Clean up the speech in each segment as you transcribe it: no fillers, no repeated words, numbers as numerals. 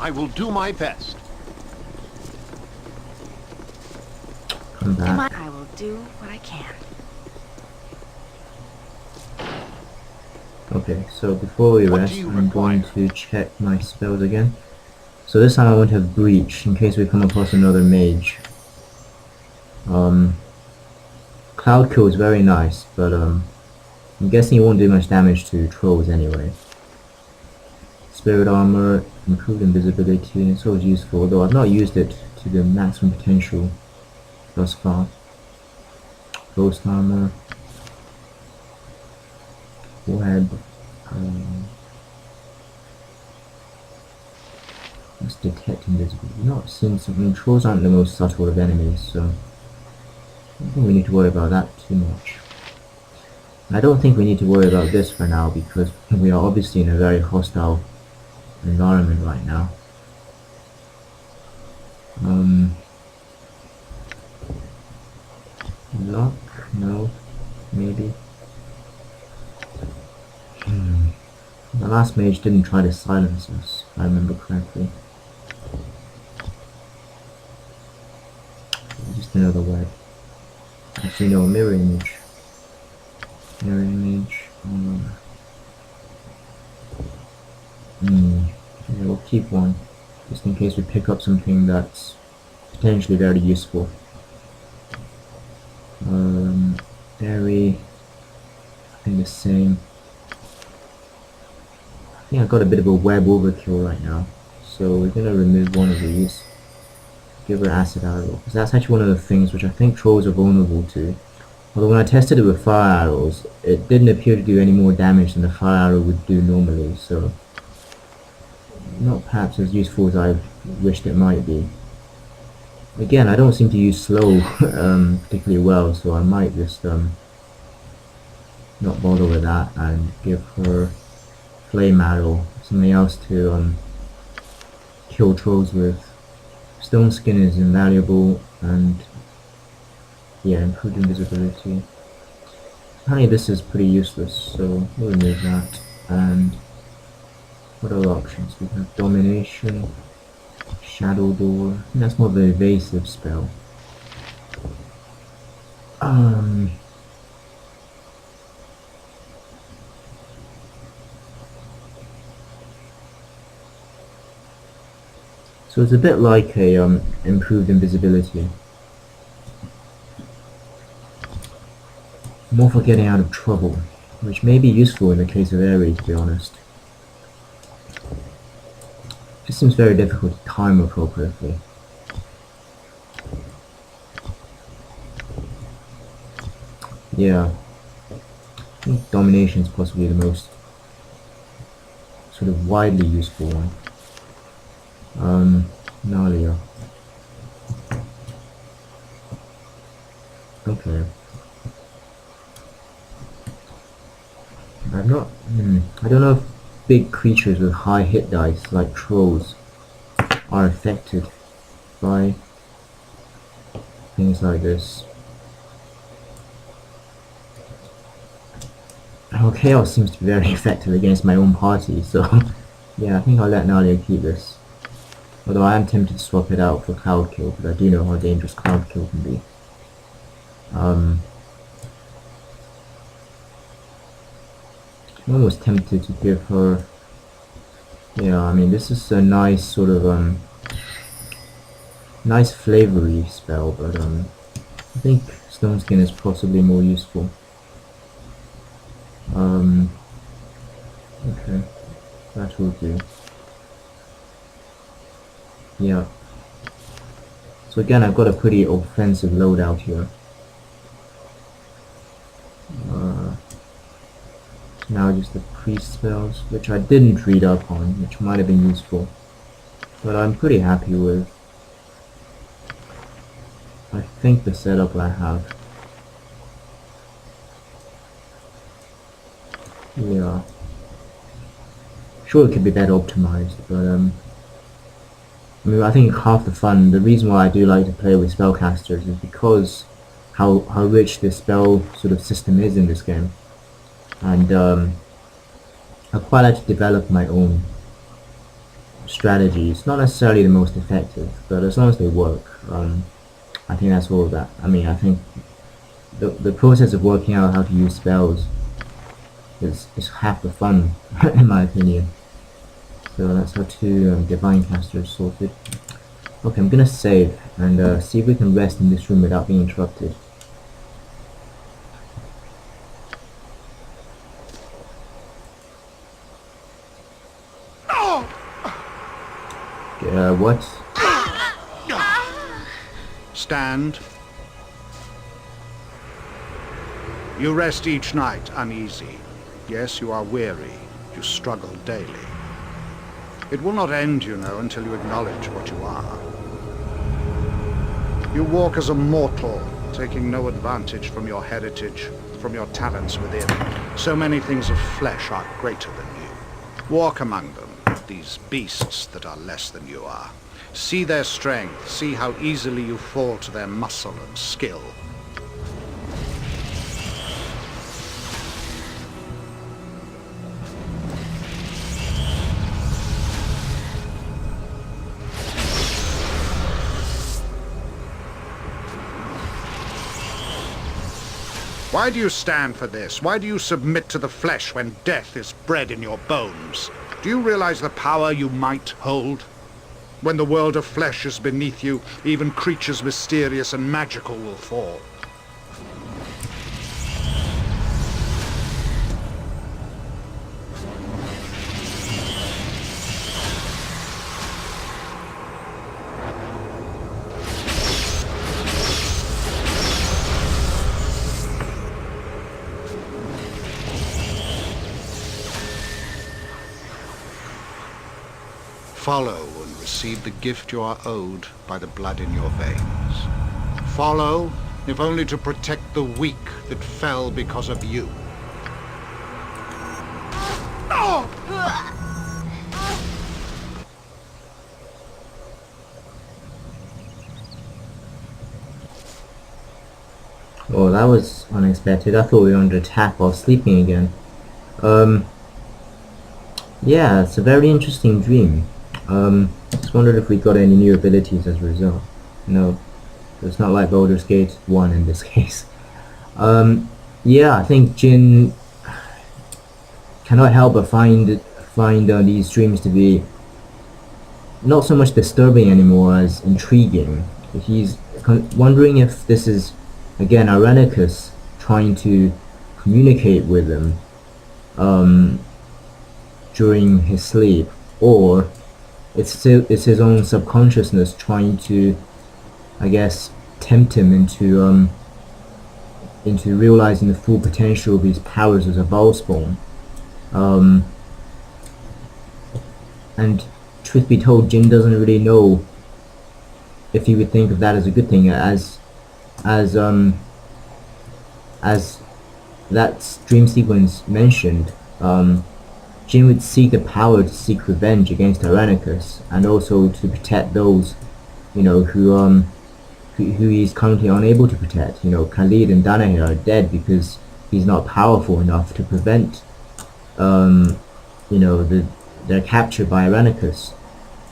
I will do my best. Come back. I will do what I can. Okay, so before we What rest, do you I'm going require? to check my spells again. So this time I won't have Breach, in case we come across another mage. Cloud Kill is very nice, but I'm guessing it won't do much damage to trolls anyway. Spirit Armor, improved invisibility, it's always useful, though I've not used it to the maximum potential thus far. Ghost Armor, Web, let's detect invisibility. Not since, I mean, trolls aren't the most subtle of enemies, so I don't think we need to worry about that too much. I don't think we need to worry about this for now, because we are obviously in a very hostile environment right now. Lock? No. Maybe. The last mage didn't try to silence us, if I remember correctly. Just another web. Actually, no, mirror image. Mirror image. Yeah, we'll keep one, just in case we pick up something that's potentially very useful. Berry, I think the same. I think I got a bit of a web overkill right now, so we're gonna remove one of these. Give her acid arrow, because that's actually one of the things which I think trolls are vulnerable to. Although when I tested it with fire arrows, it didn't appear to do any more damage than the fire arrow would do normally, so not perhaps as useful as I wished it might be. Again, I don't seem to use slow particularly well, so I might just not bother with that and give her flame arrow, something else to kill trolls with. Stone skin is invaluable, and yeah, improved invisibility. Apparently this is pretty useless, so we'll remove that. And what other options? We have domination, shadow door. I think that's more of an evasive spell. So it's a bit like a improved invisibility. More for getting out of trouble, which may be useful in the case of Aerie, to be honest. It seems very difficult to time appropriately. Yeah, I think domination is possibly the most sort of widely useful one. Nalia. Okay. I'm not. I don't know if big creatures with high hit dice, like trolls, are affected by things like this. Oh, Chaos seems to be very effective against my own party, so yeah, I think I'll let Nalia keep this. Although I am tempted to swap it out for Cloud Kill, because I do know how dangerous Cloud Kill can be. I'm almost tempted to give her... Yeah, I mean, this is a nice sort of, nice flavory spell, but, I think Stone Skin is possibly more useful. Okay, that will do. Yeah. So again, I've got a pretty offensive loadout here. Now just the priest spells, which I didn't read up on, which might have been useful, but I'm pretty happy with, I think, the setup I have. Yeah. Sure, it could be better optimized, but I mean, I think half the fun, the reason why I do like to play with spellcasters is because how rich the spell sort of system is in this game. And I quite like to develop my own strategy. It's not necessarily the most effective, but as long as they work, I think that's all of that. I mean, I think the process of working out how to use spells is half the fun, in my opinion. So that's how two divine casters sorted. Okay, I'm gonna save and see if we can rest in this room without being interrupted. What? Stand. You rest each night uneasy. Yes, you are weary. You struggle daily. It will not end, you know, until you acknowledge what you are. You walk as a mortal, taking no advantage from your heritage, from your talents within. So many things of flesh are greater than you. Walk among them, these beasts that are less than you are. See their strength, see how easily you fall to their muscle and skill. Why do you stand for this? Why do you submit to the flesh when death is bred in your bones? Do you realize the power you might hold? When the world of flesh is beneath you, even creatures mysterious and magical will fall. Follow and receive the gift you are owed by the blood in your veins. Follow, if only to protect the weak that fell because of you. Oh, that was unexpected. I thought we were under attack while sleeping again. Yeah, it's a very interesting dream. Just wondered if we got any new abilities as a result. No, it's not like Baldur's Gate 1 in this case. Yeah, I think Jin cannot help but find these dreams to be not so much disturbing anymore as intriguing. He's wondering if this is, again, Irenicus trying to communicate with him during his sleep, or it's his own subconsciousness trying to, I guess, tempt him into realizing the full potential of his powers as a Valspawn. And truth be told, Jin doesn't really know if he would think of that as a good thing, as that dream sequence mentioned. Jin would seek the power to seek revenge against Irenicus, and also to protect those, you know, who he's currently unable to protect. You know, Khalid and Danaher are dead because he's not powerful enough to prevent, you know, their capture by Irenicus.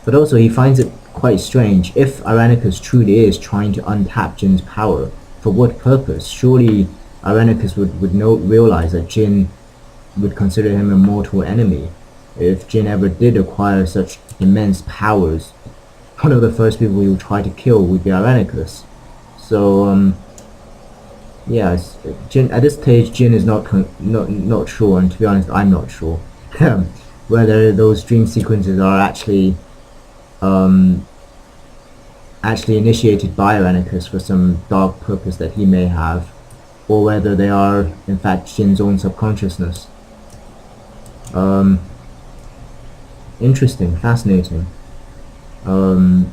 But also, he finds it quite strange, if Irenicus truly is trying to untap Jin's power, for what purpose? Surely Irenicus would realize that Jin would consider him a mortal enemy. If Jin ever did acquire such immense powers, one of the first people he would try to kill would be Irenicus. So, yeah, Jin, at this stage, Jin is not sure, and to be honest, I'm not sure whether those dream sequences are actually initiated by Irenicus for some dark purpose that he may have, or whether they are in fact Jin's own subconsciousness. Interesting, fascinating. And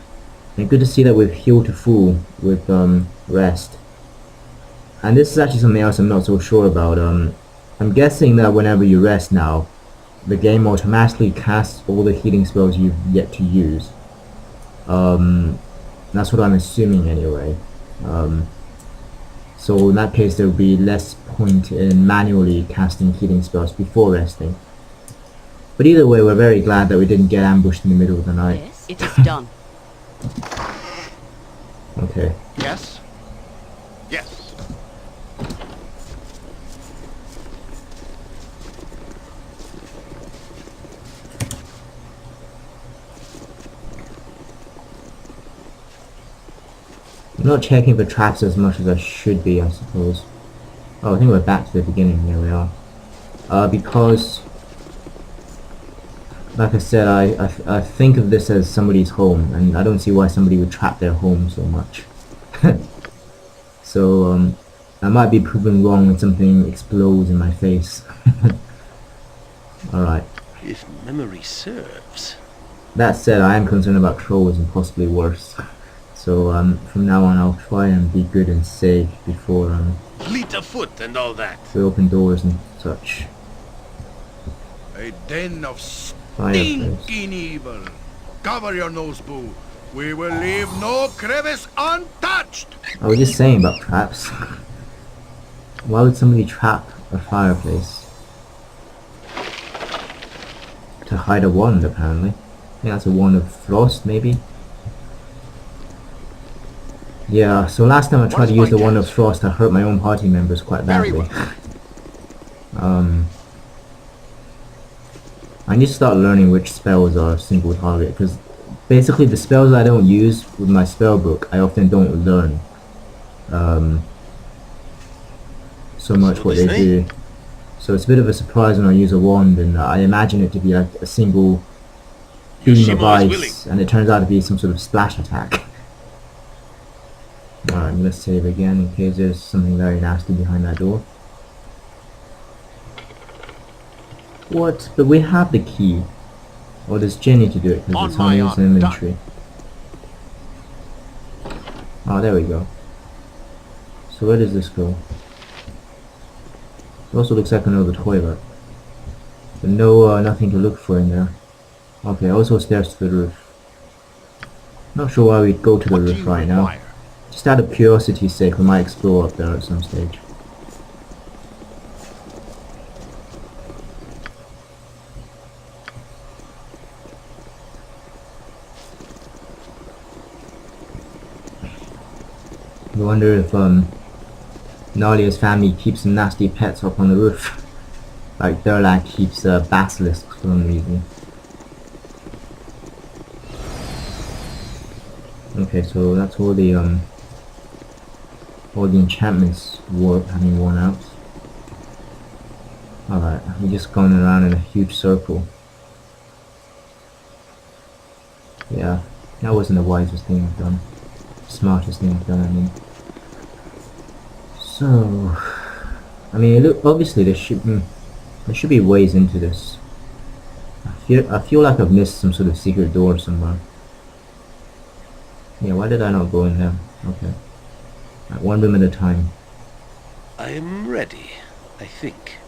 good to see that we've healed to full with rest. And this is actually something else I'm not so sure about. I'm guessing that whenever you rest now, the game automatically casts all the healing spells you've yet to use. That's what I'm assuming anyway. So in that case, there will be less point in manually casting healing spells before resting. But either way, we're very glad that we didn't get ambushed in the middle of the night. Yes, it is done. Okay. Yes? Yes. I'm not checking for traps as much as I should be, I suppose. Oh, I think we're back to the beginning. Here we are. Because, like I said, I think of this as somebody's home, and I don't see why somebody would trap their home so much. So, I might be proven wrong when something explodes in my face. Alright. If memory serves. That said, I am concerned about trolls and possibly worse. So, from now on I'll try and be good and safe before, Fleet of foot and all that. we open doors and such. A den of Fireplace. stinking evil. Cover your nose, Boo. We will leave no crevice untouched. I was just saying about traps. Why would somebody trap a fireplace? To hide a wand, apparently. I think that's a wand of frost, maybe? Yeah, so last time I tried to use the wand of frost, I hurt my own party members quite badly. I need to start learning which spells are single target, because basically the spells I don't use with my spell book, I often don't learn so much what they do. So it's a bit of a surprise when I use a wand and I imagine it to be like a single beam of ice, and it turns out to be some sort of splash attack. Alright, let's save again in case there's something very nasty behind that door. What? But we have the key. Or does Jenny to do it because it's on his inventory? Oh, there we go. So where does this go? It also looks like another toilet. But no, nothing to look for in there. Okay, also stairs to the roof. Not sure why we'd go to the roof right now. Just out of curiosity's sake, we might explore up there at some stage. I wonder if Nalia's family keeps some nasty pets up on the roof. Like Durlak keeps basilisks for some reason. Okay, so that's all the enchantments having worn out. Alright, we're just going around in a huge circle. Yeah, that wasn't the wisest thing I've done. Smartest thing I've done, I mean. So, I mean, look, obviously there should be ways into this. I feel like I've missed some sort of secret door somewhere. Yeah, why did I not go in there? Okay. Right, one room at a time. I am ready, I think.